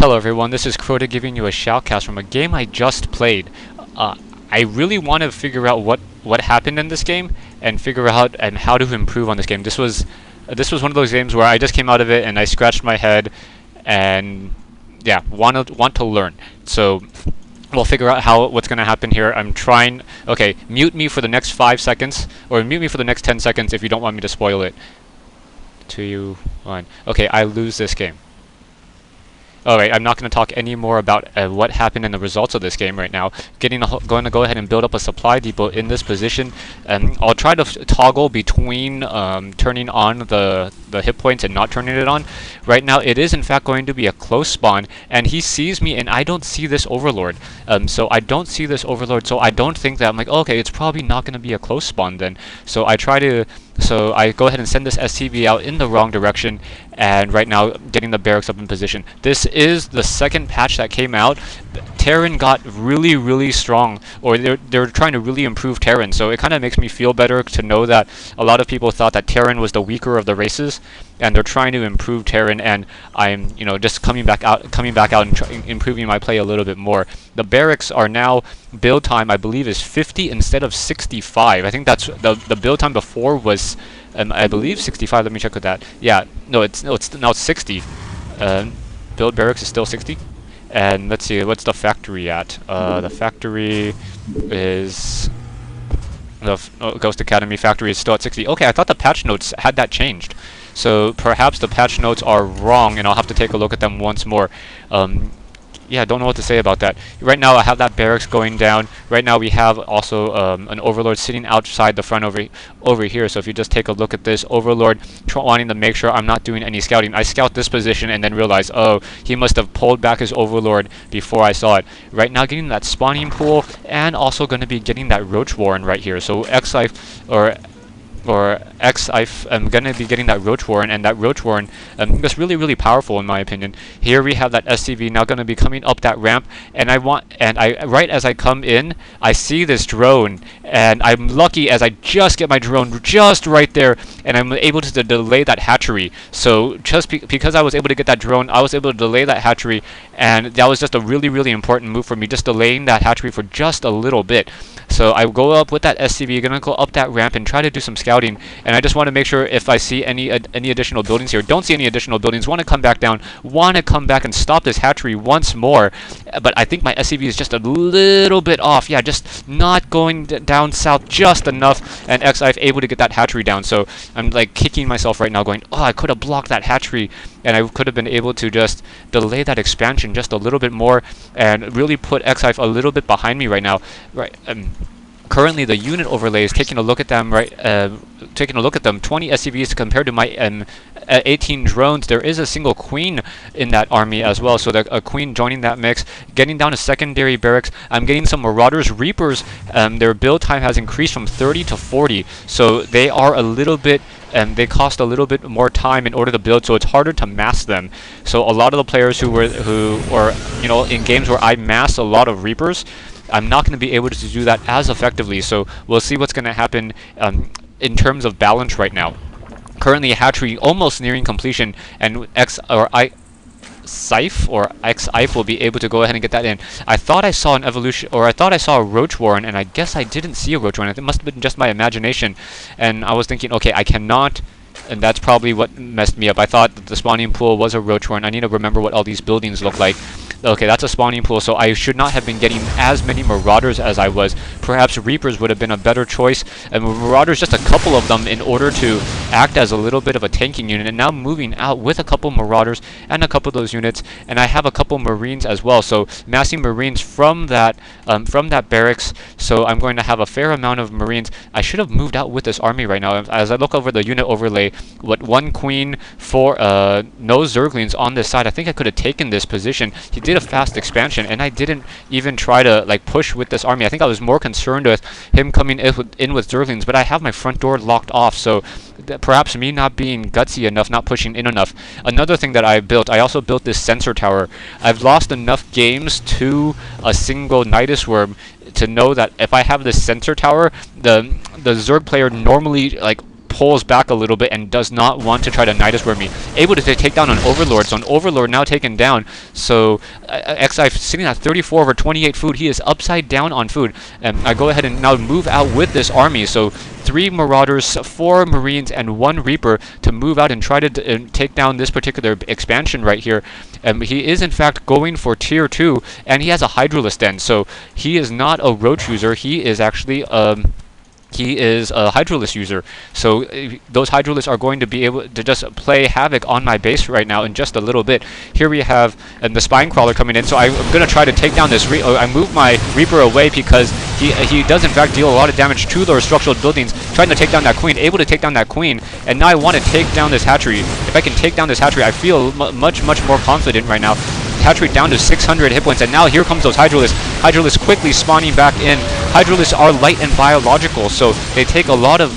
Hello everyone, this is Crota giving you a shoutcast from a game I just played. I really want to figure out what happened in this game and figure out and how to improve on this game. This was one of those games where I just came out of it and I scratched my head and yeah, want to learn. So we'll figure out what's going to happen here. I'm trying. Okay, mute me for the next 5 seconds or mute me for the next 10 seconds if you don't want me to spoil it. 2, 1. Okay, I lose this game. Alright, I'm not going to talk any more about what happened in the results of this game right now. Going to go ahead and build up a supply depot in this position. I'll try to toggle between turning on the hit points and not turning it on. Right now, it is in fact going to be a close spawn, and he sees me, and I don't see this overlord. So I don't see this overlord, so I don't think that I'm like, okay, it's probably not going to be a close spawn then. So I go ahead and send this SCV out in the wrong direction, and right now getting the barracks up in position. This is the second patch that came out. Terran got really strong, or they're trying to really improve Terran, so it kind of makes me feel better to know that a lot of people thought that Terran was the weaker of the races, and they're trying to improve Terran, and I'm just coming back out and improving my play a little bit more. The barracks are now build time, I believe, is 50 instead of 65. I think that's the build time before was I believe 65. Let me check with that. Yeah, no, it's 60. Build barracks is still 60. And let's see, what's the factory at? The factory is Ghost Academy factory is still at 60. Okay, I thought the patch notes had that changed. So perhaps the patch notes are wrong, and I'll have to take a look at them once more. Yeah, don't know what to say about that. Right now I have that barracks going down. Right now we have also an overlord sitting outside the front over here. So if you just take a look at this overlord wanting to make sure I'm not doing any scouting. I scout this position and then realize, oh, he must have pulled back his overlord before I saw it. Right now getting that spawning pool, and also going to be getting that roach warren right here. So Xife or Xife, I'm going to be getting that roach warren, and that roach warren is really powerful in my opinion. Here we have that SCV now going to be coming up that ramp, and right as I come in, I see this drone, and I'm lucky as I just get my drone just right there, and I'm able to delay that hatchery. So just because I was able to get that drone, I was able to delay that hatchery, and that was just a really important move for me, just delaying that hatchery for just a little bit. So I go up with that SCV, gonna go up that ramp and try to do some scouting, and I just want to make sure if I see any additional buildings here. Don't see any additional buildings. Want to come back down. Want to come back and stop this hatchery once more. But I think my SCV is just a little bit off. Yeah, just not going down south just enough, and Xife able to get that hatchery down. So I'm like kicking myself right now, going, oh, I could have blocked that hatchery, and I could have been able to just delay that expansion just a little bit more and really put Xife a little bit behind me right now. Right. Currently, the unit overlay is taking a look at them. 20 SCVs compared to my 18 drones. There is a single queen in that army as well, so a queen joining that mix. Getting down to secondary barracks, I'm getting some marauders, reapers. Their build time has increased from 30 to 40, so they are a little bit. They cost a little bit more time in order to build, so it's harder to mass them. So a lot of the players who were in games where I mass a lot of reapers, I'm not going to be able to do that as effectively. So we'll see what's going to happen in terms of balance right now. Currently, hatchery almost nearing completion, and Xife will be able to go ahead and get that in. I thought I saw an evolution, or I thought I saw a roach warren, and I guess I didn't see a roach warren. It must have been just my imagination. And I was thinking, okay, I cannot. And that's probably what messed me up. I thought that the spawning pool was a roach warren. I need to remember what all these buildings look like. Okay, that's a spawning pool, so I should not have been getting as many marauders as I was. Perhaps reapers would have been a better choice, and marauders, just a couple of them, in order to act as a little bit of a tanking unit. And now moving out with a couple marauders and a couple of those units, and I have a couple marines as well. So massing marines from that barracks. So I'm going to have a fair amount of marines. I should have moved out with this army right now. As I look over the unit overlay, what one queen for no zerglings on this side. I think I could have taken this position. He did a fast expansion, and I didn't even try to push with this army. I think I was more concerned with him coming in with zerglings, but I have my front door locked off, so perhaps me not being gutsy enough, not pushing in enough. Another thing that I also built this sensor tower. I've lost enough games to a single Nidus worm to know that if I have this sensor tower, the Zerg player normally pulls back a little bit and does not want to try to Nidus Worm me. Able to take down an Overlord, so an Overlord now taken down. So Xife sitting at 34 over 28 food. He is upside down on food. I go ahead and now move out with this army. So 3 Marauders, 4 Marines, and 1 Reaper to move out and try to take down this particular expansion right here. He is in fact going for tier 2, and he has a Hydralisk Den, so he is not a Roach user. He is actually he is a Hydralisk user, so those Hydralisks are going to be able to just play havoc on my base right now in just a little bit. Here we have the Spine Crawler coming in, so I'm going to try to take down this. I move my Reaper away because he does in fact deal a lot of damage to those structural buildings, trying to take down that Queen, able to take down that Queen, and now I want to take down this Hatchery. If I can take down this Hatchery, I feel much more confident right now. Hatchery down to 600 hit points, and now here comes those Hydralisks. Hydralisks quickly spawning back in. Hydralisks are light and biological, so they take a lot of...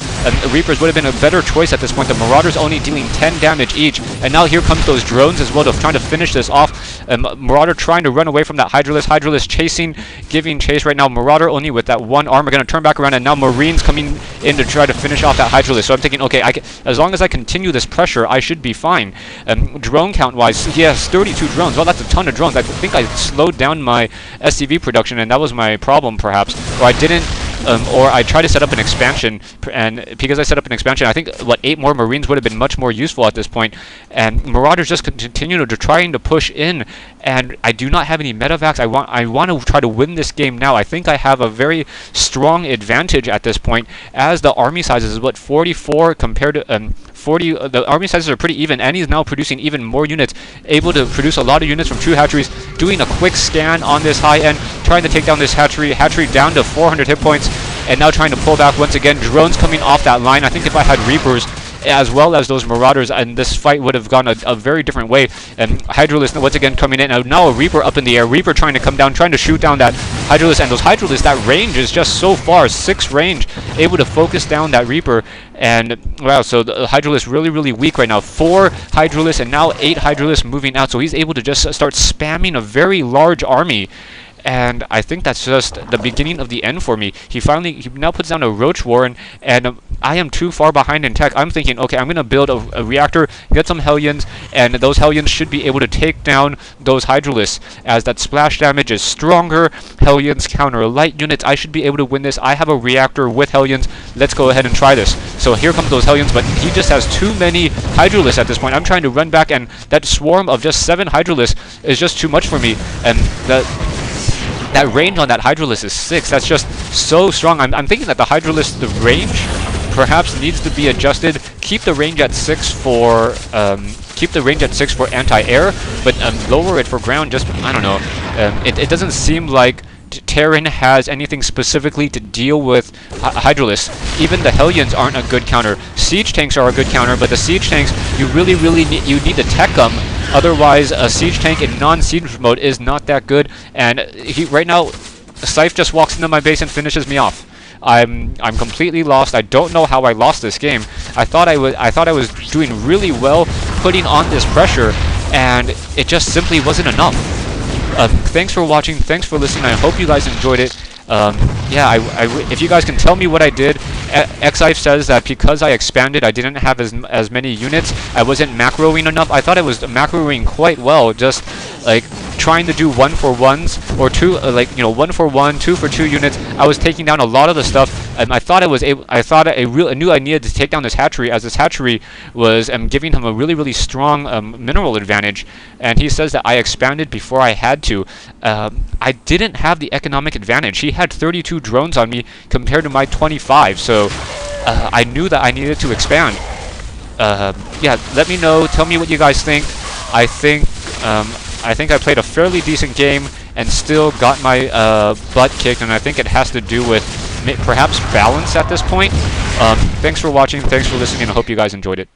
Reapers would have been a better choice at this point. The Marauders only dealing 10 damage each, and now here comes those drones as well to trying to finish this off. Marauder trying to run away from that Hydralisk. Hydralisk chasing, giving chase right now. Marauder only with that 1 arm. We're going to turn back around, and now Marines coming in to try to finish off that Hydralisk. So I'm thinking, okay, as long as I continue this pressure, I should be fine. Drone count-wise, he has 32 drones. Well, that's a ton of drones. I think I slowed down my SCV production, and that was my problem, perhaps. Or I didn't... or I tried to set up an expansion, and because I set up an expansion, I think, 8 more Marines would have been much more useful at this point, and Marauders just continue to trying to push in, and I do not have any medevacs. I want to try to win this game now. I think I have a very strong advantage at this point, as the army size is, 44 compared to... 40, the army sizes are pretty even, and he's now producing even more units, able to produce a lot of units from 2 hatcheries, doing a quick scan on this high end, trying to take down this hatchery down to 400 hit points, and now trying to pull back once again. Drones coming off that line. I think if I had Reapers as well as those Marauders, and this fight would have gone a very different way. And Hydralisk once again coming in, and now a Reaper up in the air. Reaper trying to come down, trying to shoot down that Hydralisk, and those Hydralisks, that range is just so far, 6 range, able to focus down that Reaper. And wow, so the Hydralisk really weak right now. 4 Hydralisks and now 8 Hydralisks moving out, so he's able to just start spamming a very large army. And I think that's just the beginning of the end for me. He now puts down a Roach Warren, and I am too far behind in tech. I'm thinking, okay, I'm going to build a reactor, get some Hellions, and those Hellions should be able to take down those Hydralisks, as that splash damage is stronger. Hellions counter light units. I should be able to win this. I have a reactor with Hellions. Let's go ahead and try this. So here come those Hellions, but he just has too many Hydralisks at this point. I'm trying to run back, and that swarm of just 7 Hydralisks is just too much for me. And that range on that Hydralisk is 6. That's just so strong. I'm thinking that the Hydralisk, the range, perhaps needs to be adjusted. Keep the range at 6 for anti-air, but lower it for ground. Just, I don't know. It doesn't seem like Terran has anything specifically to deal with Hydralisk. Even the Hellions aren't a good counter. Siege tanks are a good counter, but the siege tanks, you really need to tech them. Otherwise, a siege tank in non-siege mode is not that good. And right now, Xife just walks into my base and finishes me off. I'm completely lost. I don't know how I lost this game. I thought I was doing really well, putting on this pressure, and it just simply wasn't enough. Thanks for watching. Thanks for listening. I hope you guys enjoyed it. Yeah, if you guys can tell me what I did. Xife says that because I expanded, I didn't have as many units. I wasn't macroing enough. I thought I was macroing quite well, just like trying to do 1-for-1s or 2, 1-for-1, 2-for-2 units. I was taking down a lot of the stuff, and I thought I knew I needed to take down this hatchery, as this hatchery was giving him a really strong mineral advantage. And he says that I expanded before I had to. I didn't have the economic advantage. He had 32 drones on me compared to my 25, so I knew that I needed to expand. Yeah, let me know. Tell me what you guys think. I think I played a fairly decent game and still got my butt kicked, and I think it has to do with perhaps balance at this point. Thanks for watching. Thanks for listening. I hope you guys enjoyed it.